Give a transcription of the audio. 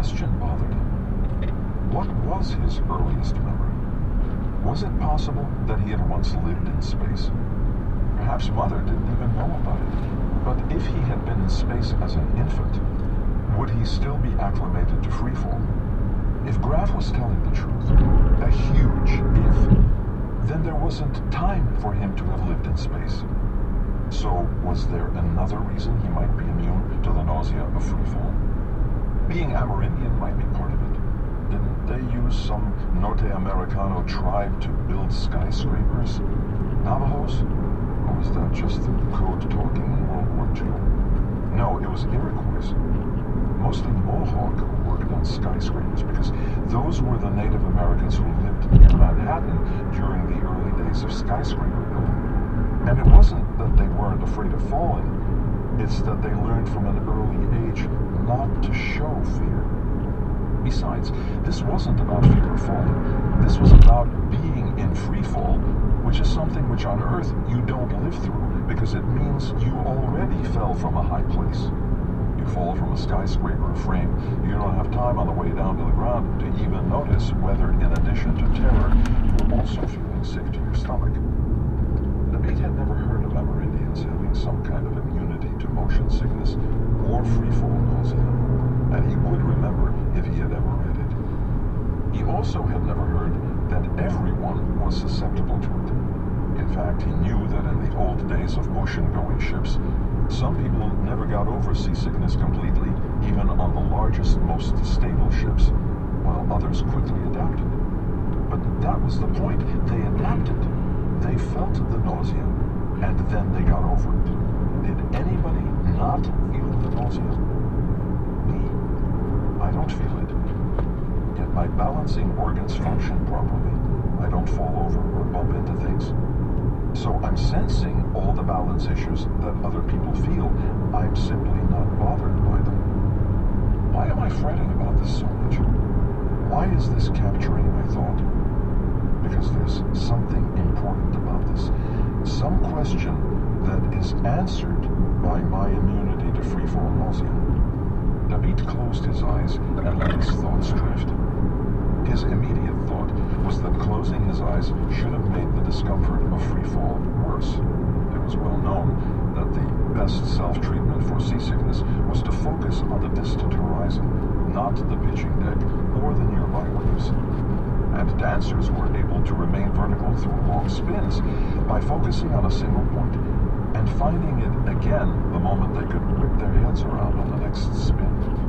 question bothered him. What was his earliest memory? Was it possible that he had once lived in space? Perhaps Mother didn't even know about it. But if he had been in space as an infant, would he still be acclimated to freefall? If Graf was telling the truth, a huge if, then there wasn't time for him to have lived in space. So, was there another reason he might be immune to the nausea of freefall? Being Amerindian might be part of it. Didn't they use some Norte Americano tribe to build skyscrapers? Navajos? Or was that just the code talking in World War II? No, it was Iroquois. Mostly Mohawk who worked on skyscrapers, because those were the Native Americans who lived in Manhattan during the early days of skyscraper building. And it wasn't that they weren't afraid of falling, it's that they learned from an early age not to show fear. Besides, this wasn't about fear of falling. This was about being in free fall, which is something which on Earth you don't live through, because it means you already fell from a high place. You fall from a skyscraper frame, you don't have time on the way down to the ground to even notice whether, in addition to terror, you're also feeling sick to your stomach. Nabit had never heard of Amerindians having some kind of immunity to motion sickness or freefall nausea, and he would remember if he had ever read it. He also had never heard that everyone was susceptible to it. In fact, he knew that in the old days of ocean-going ships, some people never got over seasickness completely, even on the largest, most stable ships, while others quickly adapted. But that was the point. They adapted. They felt the nausea, and then they got over it. Did anybody not feel the nausea? Me? I don't feel it. Yet my balancing organs function properly. I don't fall over or bump into things. So I'm sensing all the balance issues that other people feel. I'm simply not bothered by them. Why am I fretting about this so much? Why is this capturing my thought? Because there's something important about this. Some question that is answered by my immunity to freefall nausea. Nabit closed his eyes and let his thoughts drift. His immediate thought was that closing his eyes should have made the discomfort of freefall worse. It was well known that the best self-treatment for seasickness was to focus on the distant horizon, not the pitching deck or the nearby waves. And dancers were able to remain vertical through long spins by focusing on a single point and finding it again the moment they could whip their heads around on the next spin.